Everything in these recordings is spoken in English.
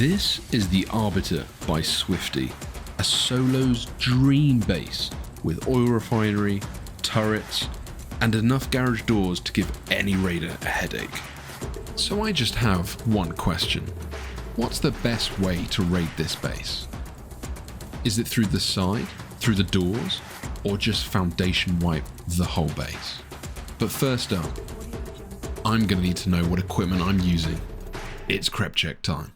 This is the Arbiter by Swifty, a solo's dream base with oil refinery, turrets, and enough garage doors to give any raider a headache. So I just have one question. What's the best way to raid this base? Is it through the side, through the doors, or just foundation wipe the whole base? But first up, I'm going to need to know what equipment I'm using. It's crep check time.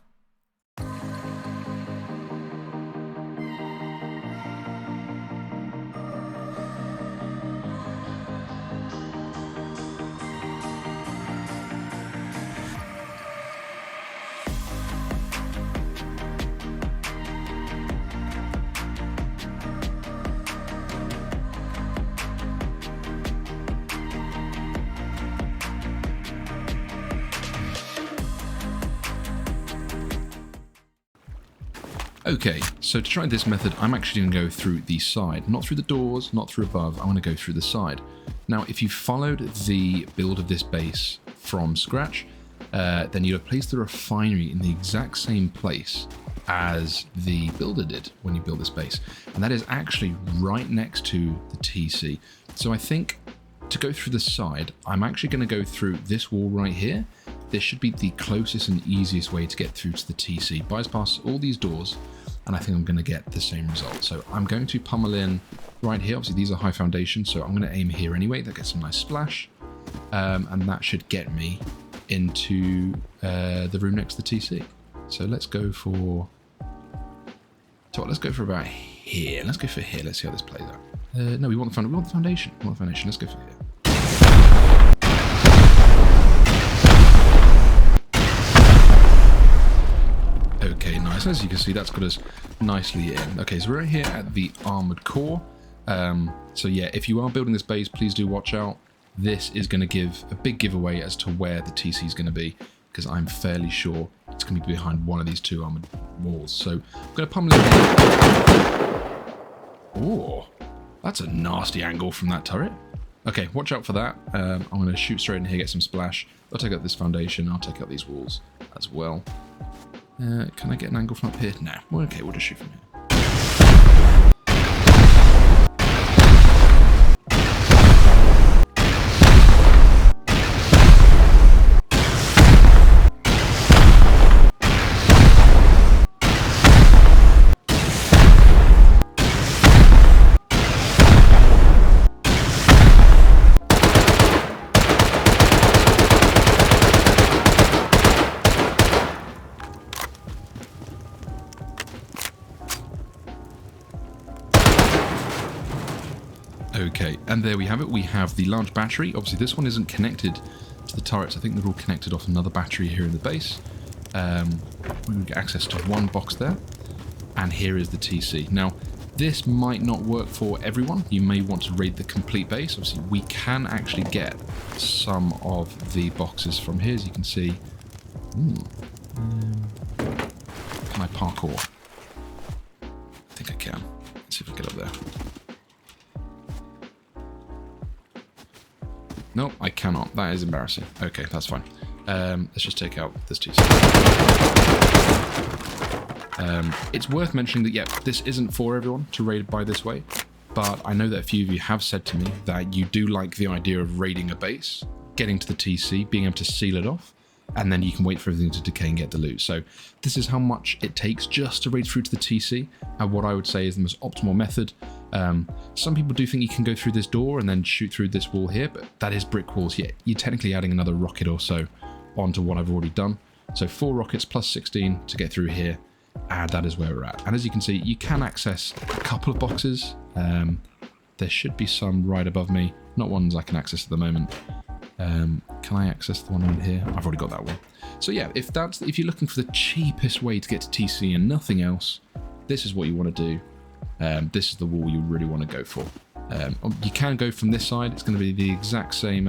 Okay, so to try this method, I'm actually going to go through the side, not through the doors, not through above, I'm going to go through the side. Now, if you followed the build of this base from scratch, then you'll have placed the refinery in the exact same place as the builder did when you built this base. And that is actually right next to the TC. So I think to go through the side, I'm actually going to go through this wall right here. This should be the closest and easiest way to get through to the TC. Bypass all these doors, and I think I'm going to get the same result. So I'm going to pummel in right here. Obviously, these are high foundation, so I'm going to aim here anyway. That gets a nice splash, and that should get me into the room next to the TC. So let's go for... let's go for about here. Let's go for here. Let's see how this plays out. No, we want the foundation. We want the foundation. Let's go for here. Okay, nice. As you can see, that's got us nicely in. Okay, so we're right here at the armored core. So yeah, if you are building this base, please do watch out. This is going to give a big giveaway as to where the TC is going to be, because I'm fairly sure it's going to be behind one of these two armored walls. So I'm going to pummel it in. Oh, that's a nasty angle from that turret. Okay, watch out for that. I'm going to shoot straight in here, get some splash. I'll take out this foundation. I'll take out these walls as well. Can I get an angle from up here? No. Well, okay, we'll just shoot from here. Okay, and there we have it. We have the large battery. Obviously, this one isn't connected to the turrets. I think they're all connected off another battery here in the base. We get access to one box there. And here is the TC. Now, this might not work for everyone. You may want to raid the complete base. Obviously, we can actually get some of the boxes from here, as you can see. Can I parkour? I think I can. Let's see if we get up there. No, I cannot. That is embarrassing. Okay, that's fine. Let's just take out this TC. It's worth mentioning that, yeah, this isn't for everyone to raid by this way, but I know that a few of you have said to me that you do like the idea of raiding a base, getting to the TC, being able to seal it off, and then you can wait for everything to decay and get the loot. So this is how much it takes just to raid through to the TC, and what I would say is the most optimal method. Some people do think you can go through this door and then shoot through this wall here, but that is brick walls. Yeah, you're technically adding another rocket or so onto what I've already done. So 4 rockets plus 16 to get through here, and that is where we're at. And as you can see, you can access a couple of boxes. There should be some right above me, not ones I can access at the moment. Can I access the one in here? I've already got that one. So yeah, if you're looking for the cheapest way to get to TC and nothing else, this is what you want to do. This is the wall you really want to go for. You can go from this side. It's going to be the exact same.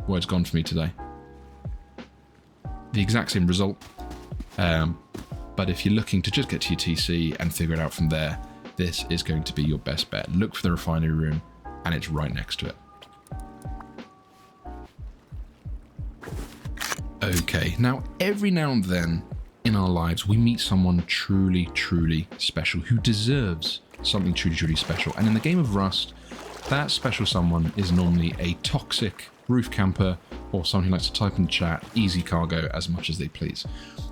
Word's gone for me today. The exact same result. But if you're looking to just get to your TC and figure it out from there, this is going to be your best bet. Look for the refinery room, and it's right next to it. Okay, now every now and then in our lives, we meet someone truly, truly special who deserves something truly, truly special. And in the game of Rust, that special someone is normally a toxic roof camper or someone who likes to type in the chat, easy cargo as much as they please.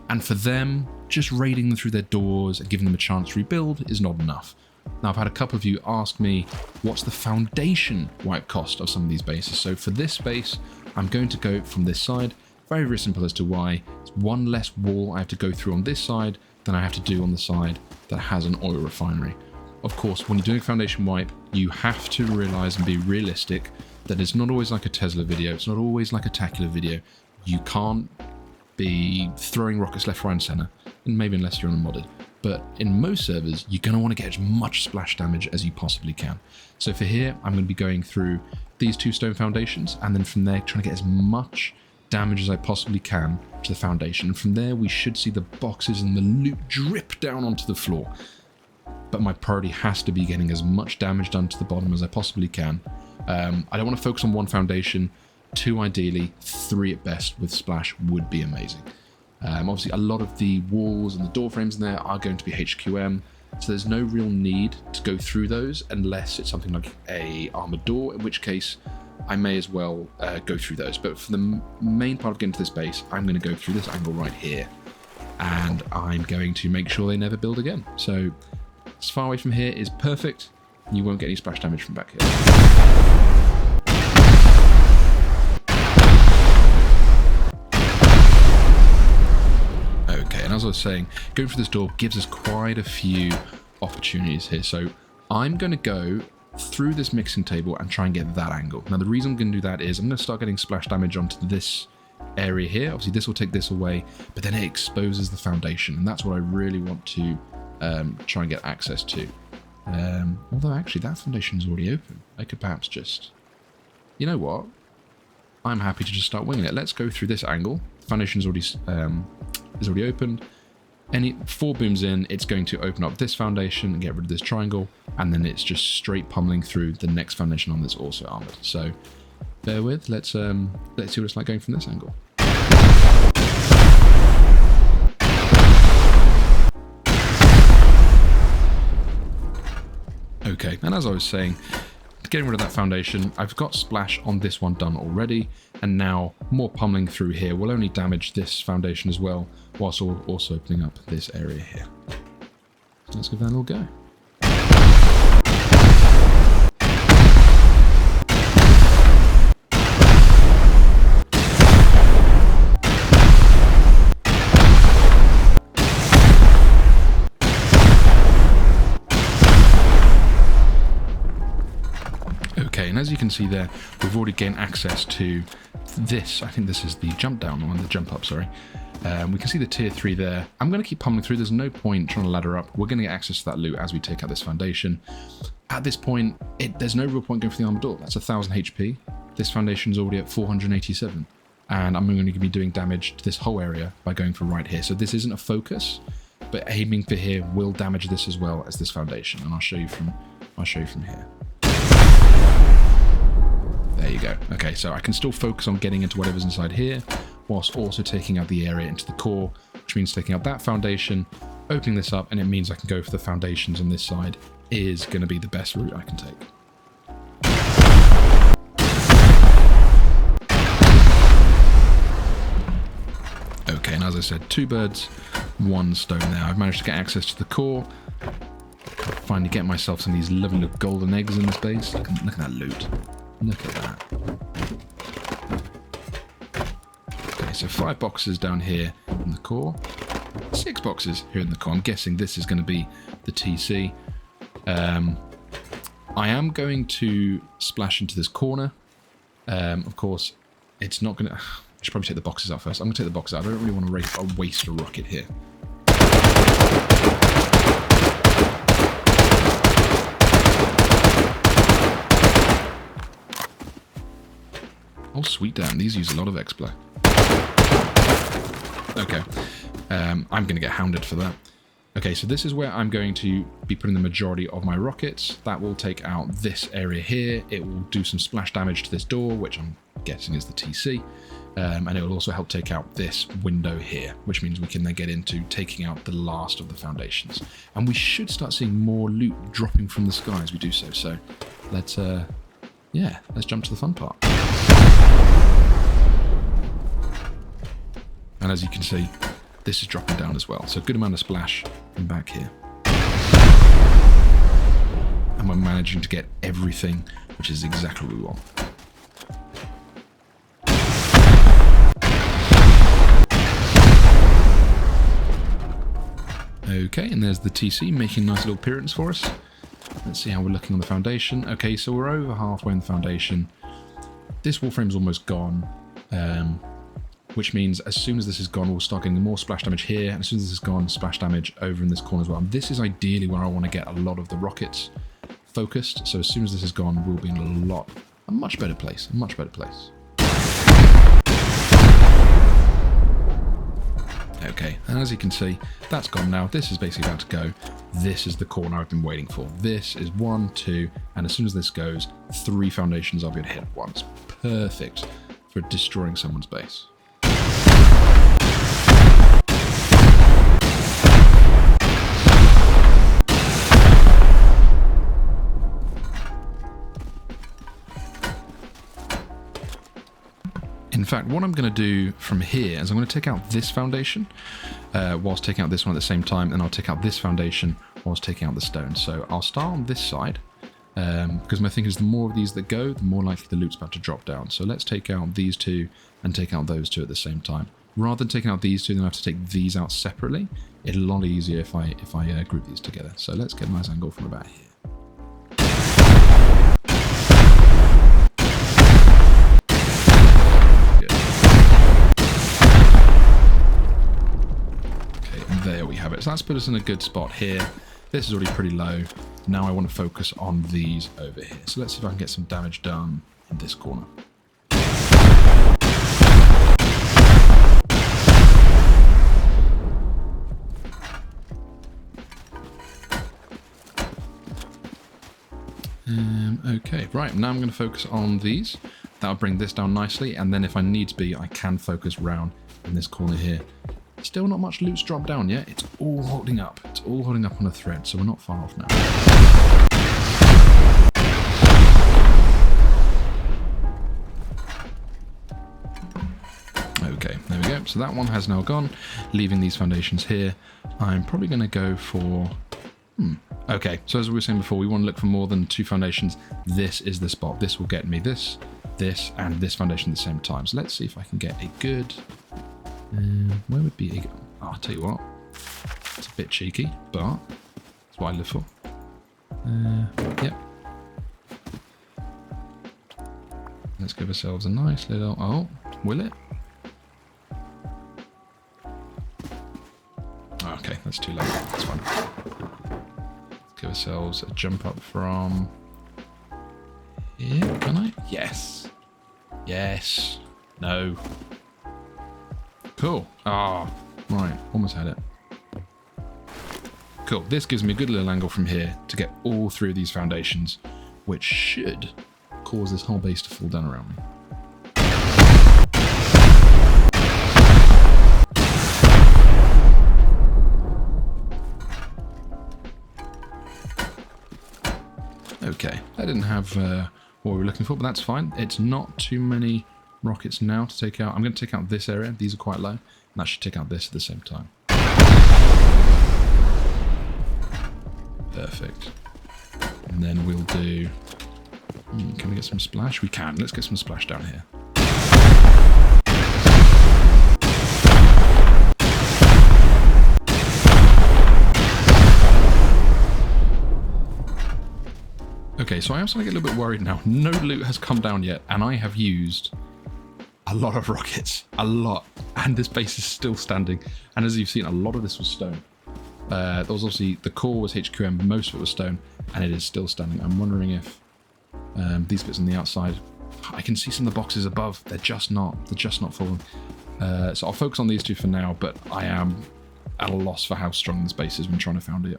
And for them, just raiding them through their doors and giving them a chance to rebuild is not enough. Now, I've had a couple of you ask me, what's the foundation wipe cost of some of these bases? So for this base, I'm going to go from this side. Very, very simple as to why. It's one less wall I have to go through on this side than I have to do on the side that has an oil refinery. Of course, when you're doing a foundation wipe, you have to realize and be realistic that it's not always like a Tesla video. It's not always like a Tacular video. You can't be throwing rockets left, right, and center, and maybe unless you're on a modded. But in most servers, you're going to want to get as much splash damage as you possibly can. So for here, I'm going to be going through these 2 stone foundations, and then from there, trying to get as much damage as I possibly can to the foundation. And from there, we should see the boxes and the loot drip down onto the floor. But my priority has to be getting as much damage done to the bottom as I possibly can. I don't want to focus on 1 foundation, 2 ideally, 3 at best with splash would be amazing. Obviously, a lot of the walls and the door frames in there are going to be HQM, so there's no real need to go through those unless it's something like a armored door, in which case I may as well go through those. But for the main part of getting to this base, I'm going to go through this angle right here, and I'm going to make sure they never build again. So as far away from here is perfect, and you won't get any splash damage from back here. And as I was saying, going through this door gives us quite a few opportunities here. So I'm going to go through this mixing table and try and get that angle. Now, the reason I'm going to do that is I'm going to start getting splash damage onto this area here. Obviously, this will take this away, but then it exposes the foundation. And that's what I really want to try and get access to. Although, actually, that foundation is already open. I could perhaps just... You know what? I'm happy to just start winging it. Let's go through this angle. The foundation is already opened. Any 4 booms in, it's going to open up this foundation and get rid of this triangle, and then it's just straight pummeling through the next foundation on that's also armored. So bear with, let's see what it's like going from this angle. Okay, and as I was saying, getting rid of that foundation, I've got splash on this one done already, and now more pummeling through here will only damage this foundation as well, whilst also opening up this area here. So let's give that a little go. And as you can see there, we've already gained access to this. I think this is the jump down one, the jump up, sorry. We can see the tier 3 there. I'm going to keep pummeling through. There's no point trying to ladder up. We're going to get access to that loot as we take out this foundation. At this point, there's no real point going for the armored door. That's 1000 HP. This foundation's already at 487. And I'm going to be doing damage to this whole area by going for right here. So this isn't a focus, but aiming for here will damage this as well as this foundation. And I'll show you from here. There you go. Okay, so I can still focus on getting into whatever's inside here, whilst also taking out the area into the core, which means taking out that foundation, opening this up, and it means I can go for the foundations on this side is going to be the best route I can take. Okay, and as I said, 2 birds, 1 stone there. I've managed to get access to the core. Finally get myself some of these lovely little golden eggs in this base. Look at that loot. Look at that. Okay, so 5 boxes down here in the core. 6 boxes here in the core. I'm guessing this is going to be the TC. I am going to splash into this corner. Of course, it's not going to... I should probably take the boxes out first. I'm going to take the boxes out. I don't really want to waste a rocket here. Oh, sweet damn, these use a lot of X-Play. Okay, I'm going to get hounded for that. Okay, so this is where I'm going to be putting the majority of my rockets. That will take out this area here. It will do some splash damage to this door, which I'm guessing is the TC. And it will also help take out this window here, which means we can then get into taking out the last of the foundations. And we should start seeing more loot dropping from the sky as we do so. So let's jump to the fun part. And as you can see, this is dropping down as well. So a good amount of splash from back here. And we're managing to get everything, which is exactly what we want. Okay, and there's the TC making a nice little appearance for us. Let's see how we're looking on the foundation. Okay, so we're over halfway in the foundation. This wall frame's almost gone, which means as soon as this is gone, we'll start getting more splash damage here. And as soon as this is gone, splash damage over in this corner as well. And this is ideally where I want to get a lot of the rockets focused. So as soon as this is gone, we'll be in a much better place, a much better place. Okay, and as you can see, that's gone now. This is basically about to go. This is the corner I've been waiting for. This is 1, 2, and as soon as this goes, 3 foundations I'll be able to hit at once. Perfect for destroying someone's base. In fact, what I'm going to do from here is I'm going to take out this foundation whilst taking out this one at the same time, and I'll take out this foundation whilst taking out the stone. So I'll start on this side because my thinking is the more of these that go, the more likely the loot's about to drop down. So let's take out these 2 and take out those 2 at the same time. Rather than taking out these 2, then I have to take these out separately. It's a lot easier if I group these together. So let's get a nice angle from about here. There we have it. So that's put us in a good spot here. This is already pretty low. Now I want to focus on these over here. So let's see if I can get some damage done in this corner. Okay, right, now I'm going to focus on these. That'll bring this down nicely, and then if I need to be, I can focus round in this corner here. Still not much loot's dropped down yet. It's all holding up. It's all holding up on a thread, so we're not far off now. Okay, there we go. So that one has now gone, leaving these foundations here. I'm probably going to go for... Okay, so as we were saying before, we want to look for more than 2 foundations. This is the spot. This will get me this, and this foundation at the same time. So let's see if I can get a good... where would be a... Oh, I'll tell you what. It's a bit cheeky, but that's what I live for. Yep. Let's give ourselves a nice little... Oh, will it? Okay, that's too late. That's fine. Let's give ourselves a jump up from... Here, can I? Yes. Yes. No. Cool. Ah, oh, right. Almost had it. Cool. This gives me a good little angle from here to get all through these foundations, which should cause this whole base to fall down around me. Okay. That didn't have what we were looking for, but that's fine. It's not too many rockets now to take out. I'm going to take out this area. These are quite low. And that should take out this at the same time. Perfect. And then we'll do... can we get some splash? We can. Let's get some splash down here. Okay, so I am starting to get a little bit worried now. No loot has come down yet, and I have used a lot of rockets. A lot. And this base is still standing. And as you've seen, a lot of this was stone. There was obviously, the core was HQM, most of it was stone, and it is still standing. I'm wondering if these bits on the outside, I can see some of the boxes above. They're just not falling. So I'll focus on these 2 for now, but I am at a loss for how strong this base is when trying to found it.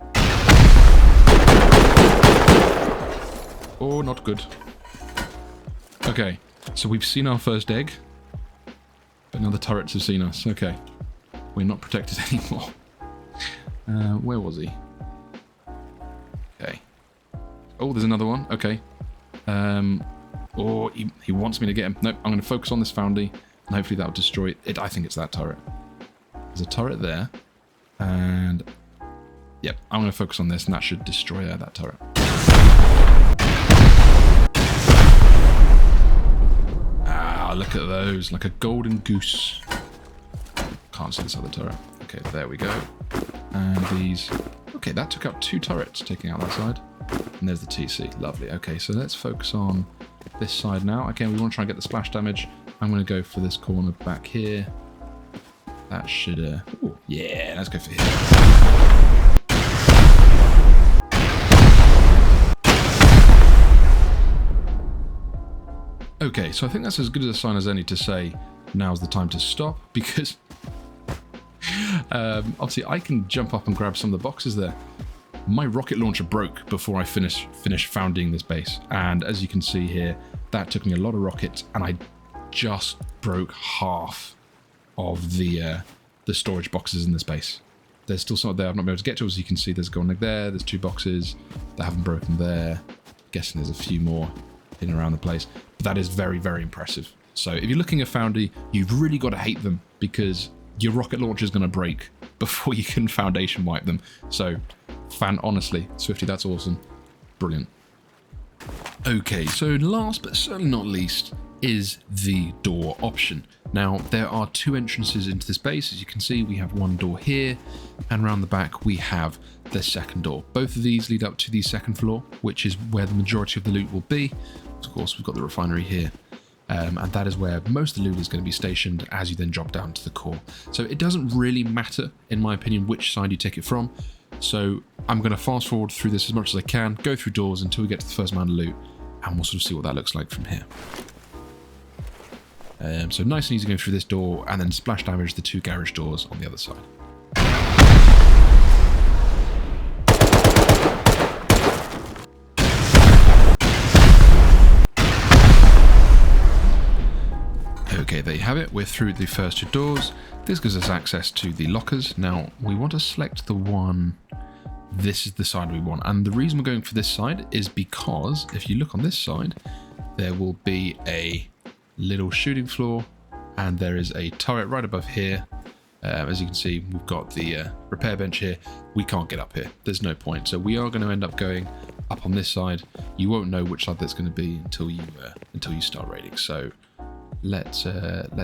Oh, not good. Okay, so we've seen our first egg. now the turrets have seen us. Okay. We're not protected anymore. Where was he? Okay. Oh, there's another one. Okay. Oh, he wants me to get him. Nope, I'm going to focus on this foundry, and hopefully that'll destroy it. I think it's that turret. There's a turret there, and yep, I'm going to focus on this, and that should destroy that turret. Ah, look at those, like a golden goose. Can't see this other turret. Okay, there we go. And these. Okay, that took out 2 turrets, taking out that side. And there's the TC. Lovely. Okay, so let's focus on this side now. Again, we want to try and get the splash damage. I'm going to go for this corner back here. That should... Ooh, yeah, let's go for here. Okay, so I think that's as good a sign as any to say now's the time to stop, because obviously I can jump up and grab some of the boxes there. My rocket launcher broke before I finished founding this base, and as you can see here, that took me a lot of rockets, and I just broke half of the storage boxes in this base. There's still some there I've not been able to get to. As you can see, there's a golden egg there, there's 2 boxes that haven't broken there. Guessing there's a few more in and around the place, but that is very, very impressive. So if you're looking at Foundry, you've really got to hate them, because your rocket launcher is going to break before you can foundation wipe them. So honestly, Swifty, that's awesome. Brilliant. Okay, so last but certainly not least is the door option. Now, there are 2 entrances into this base. As you can see, we have 1 door here, and around the back we have the second door. Both of these lead up to the second floor, which is where the majority of the loot will be. Of course, we've got the refinery here. And that is where most of the loot is going to be stationed as you then drop down to the core. So it doesn't really matter, in my opinion, which side you take it from. So I'm going to fast forward through this as much as I can, go through doors until we get to the first amount of loot, and we'll sort of see what that looks like from here. So nice and easy going through this door, and then splash damage the 2 garage doors on the other side. Okay, there you have it. We're through the first 2 doors. This gives us access to the lockers. Now, we want to select the one. This is the side we want. And the reason we're going for this side is because if you look on this side, there will be a little shooting floor, and there is a turret right above here. As you can see, we've got the repair bench here. We can't get up here. There's no point. So we are going to end up going up on this side. You won't know which side that's going to be until you start raiding. So let's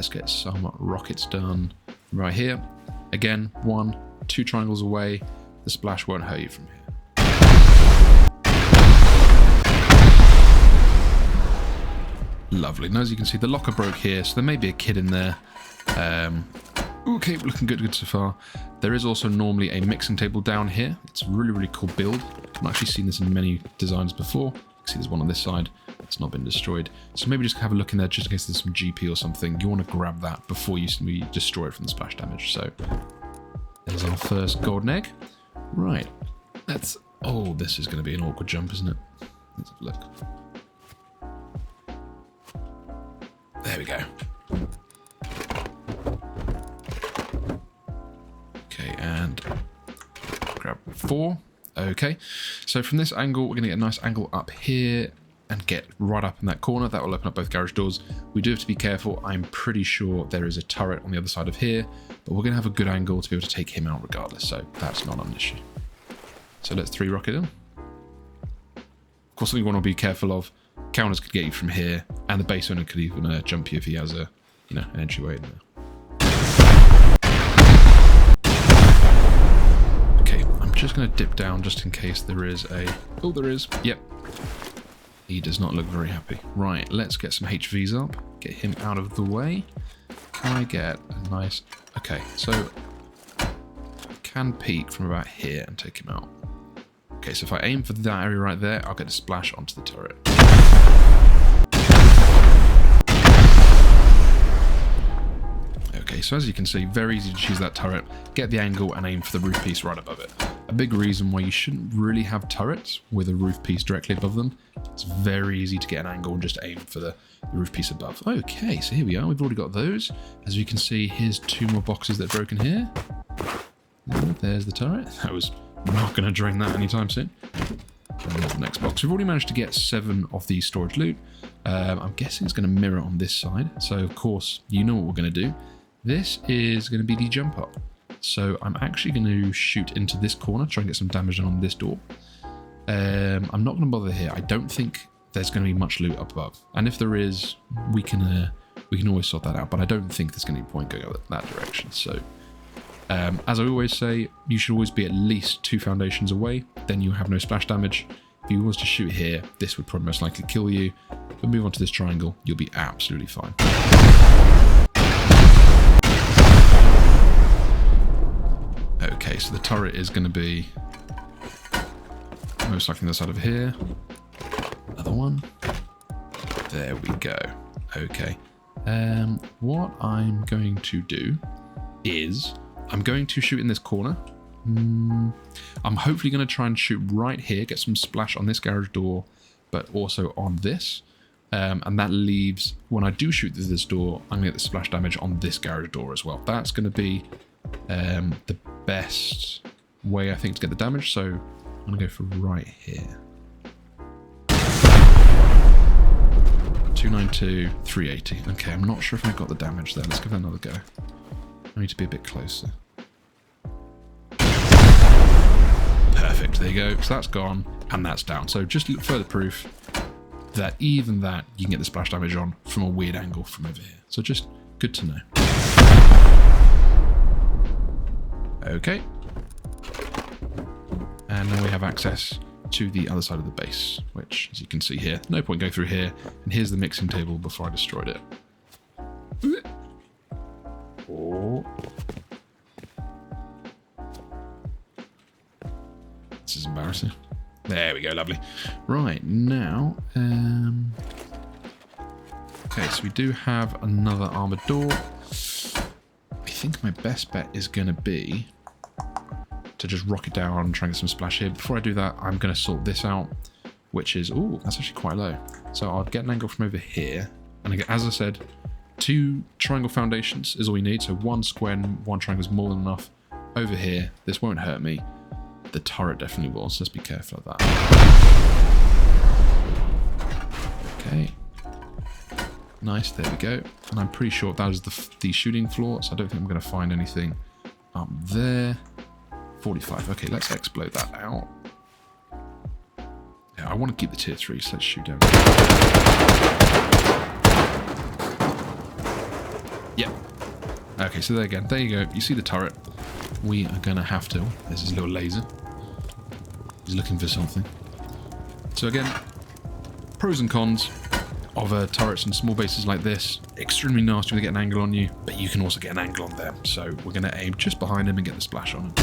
get some rockets done right here. Again, 1, 2 triangles away. The splash won't hurt you from here. Lovely. Now, as you can see, the locker broke here, so there may be a kid in there. Okay, looking good so far. There is also normally a mixing table down here. It's a really, really cool build. I've actually seen this in many designs before. You can see there's one on this side. It's not been destroyed. So maybe just have a look in there just in case there's some GP or something. You want to grab that before you destroy it from the splash damage. So there's our first golden egg. Right. Oh, this is going to be an awkward jump, isn't it? Let's have a look. There we go. Okay, and grab 4. Okay, so from this angle, we're going to get a nice angle up here and get right up in that corner. That will open up both garage doors. We do have to be careful. I'm pretty sure there is a turret on the other side of here, but we're going to have a good angle to be able to take him out regardless, so that's not an issue. So let's 3 rocket him. Of course, something you want to be careful of. Counters could get you from here, and the base owner could even jump you if he has an entryway in there. Okay, I'm just going to dip down just in case there is a... Oh, there is. Yep. He does not look very happy. Right, let's get some HVs up. Get him out of the way. Can I get a nice... Okay, so... I can peek from about here and take him out. Okay, so if I aim for that area right there, I'll get a splash onto the turret. Okay, so as you can see, very easy to choose that turret, get the angle and aim for the roof piece right above it. A big reason why you shouldn't really have turrets with a roof piece directly above them. It's very easy to get an angle and just aim for the the roof piece above. Okay, so here we are. We've already got those. As you can see, here's 2 more boxes that are broken here. There's the turret. I was not going to drain that anytime soon. And there's the next box. We've already managed to get 7 of the storage loot. I'm guessing it's going to mirror on this side. So, of course, you know what we're going to do. This is going to be the jump up. So I'm actually going to shoot into this corner, try and get some damage on this door. I'm not going to bother here. I don't think there's going to be much loot up above. And if there is, we can always sort that out. But I don't think there's going to be a point going that direction. So as I always say, you should always be at least 2 foundations away. Then you have no splash damage. If you was to shoot here, this would probably most likely kill you. But move on to this triangle, you'll be absolutely fine. Okay, so the turret is going to be most likely on the side of here. Another one. There we go. Okay. What I'm going to do is I'm going to shoot in this corner. I'm hopefully going to try and shoot right here, get some splash on this garage door, but also on this. And that leaves, when I do shoot through this door, I'm going to get the splash damage on this garage door as well. That's going to be the best way, I think, to get the damage. So I'm going to go for right here. 292, 380. Okay, I'm not sure if I got the damage there. Let's give that another go. I need to be a bit closer. Perfect, there you go. So that's gone, and that's down. So just further proof that even that you can get the splash damage on from a weird angle from over here. So just good to know. Okay. And now we have access to the other side of the base, which, as you can see here, no point going through here. And here's the mixing table before I destroyed it. Oh. This is embarrassing. There we go, lovely. Right, now... okay, so we do have another armored door. I think my best bet is going to be to just rock it down and try and get some splash here. Before I do that, I'm going to sort this out, which is... ooh, that's actually quite low. So I'll get an angle from over here. And again, as I said, 2 triangle foundations is all we need. So 1 square and 1 triangle is more than enough. Over here, this won't hurt me. The turret definitely will, so let's be careful of that. Okay. Nice, there we go. And I'm pretty sure that is the shooting floor, so I don't think I'm going to find anything up there. 45. Okay, let's explode that out. Yeah, I want to keep the tier 3, so let's shoot down. Yep. Okay, so there again. There you go. You see the turret. We are going to have to... there's his little laser. He's looking for something. So again, pros and cons of turrets and small bases like this. Extremely nasty when they get an angle on you, but you can also get an angle on them. So we're going to aim just behind him and get the splash on him.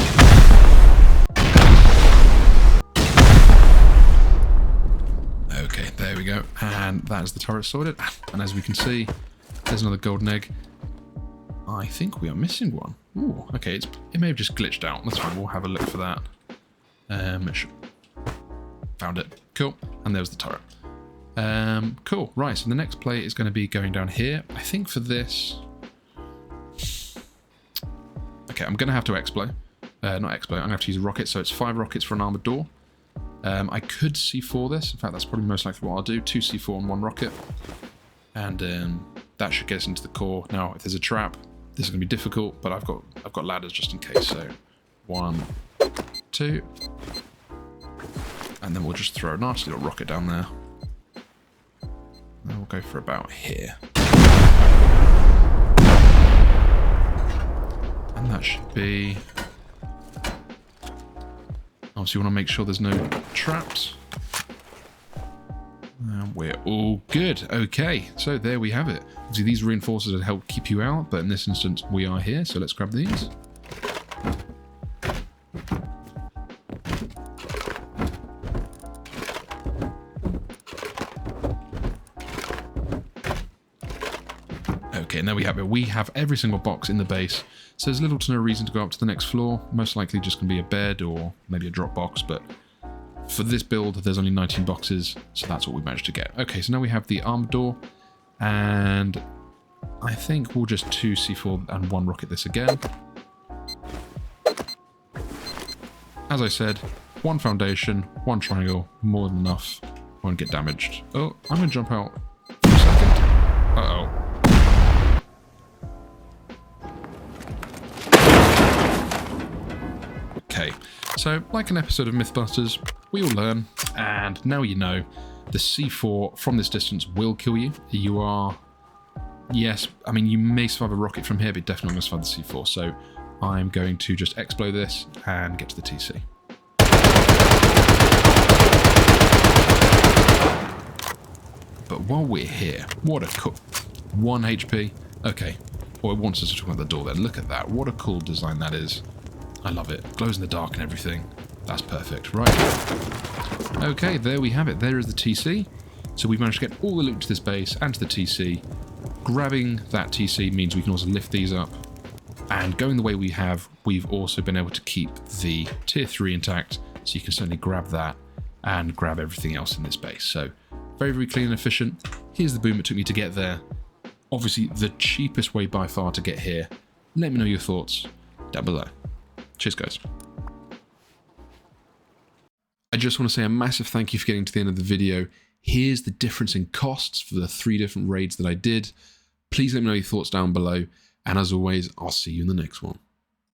Okay, there we go. And that is the turret sorted. And as we can see, there's another golden egg. I think we are missing one. Ooh, okay, it may have just glitched out. That's fine, we'll have a look for that. Found it. Cool. And there's the turret. Cool. Right, so the next play is going to be going down here. I think for this... okay, I'm going to have to exploit. Not exploit, I'm going to have to use a rocket. So it's 5 rockets for an armored door. I could C4 this. In fact, that's probably most likely what I'll do. 2 C4 and 1 rocket. And that should get us into the core. Now, if there's a trap, this is going to be difficult, but I've got ladders just in case. So 1, 2, and then we'll just throw a nasty little rocket down there. And we'll go for about here. And that should be... obviously, you want to make sure there's no traps. And we're all good. Okay, so there we have it. Obviously, these reinforcers would help keep you out, but in this instance, we are here. So let's grab these. Okay, and there we have it. We have every single box in the base. So there's little to no reason to go up to the next floor. Most likely just going to be a bed or maybe a drop box, but for this build, there's only 19 boxes, so that's what we managed to get. Okay, so now we have the armored door. And I think we'll just 2 C4 and 1 rocket this again. As I said, 1 foundation, 1 triangle, more than enough. Won't get damaged. Oh, I'm going to jump out for a second. Uh-oh. Okay, so like an episode of Mythbusters, we all learn, and now you know, the C4 from this distance will kill you. You are, yes, I mean, you may survive a rocket from here, but definitely not going to survive the C4, so I'm going to just explode this and get to the TC. But while we're here, what a cool... 1 HP? Okay, well, it wants us to talk about the door then. Look at that, what a cool design that is. I love it. Glows in the dark and everything. That's perfect. Right. Okay, there we have it. There is the TC. So we've managed to get all the loot to this base and to the TC. Grabbing that TC means we can also lift these up. And going the way we have, we've also been able to keep the tier 3 intact. So you can certainly grab that and grab everything else in this base. So very, very clean and efficient. Here's the boom it took me to get there. Obviously, the cheapest way by far to get here. Let me know your thoughts down below. Cheers, guys. I just want to say a massive thank you for getting to the end of the video. Here's the difference in costs for the 3 different raids that I did. Please let me know your thoughts down below. And as always, I'll see you in the next one.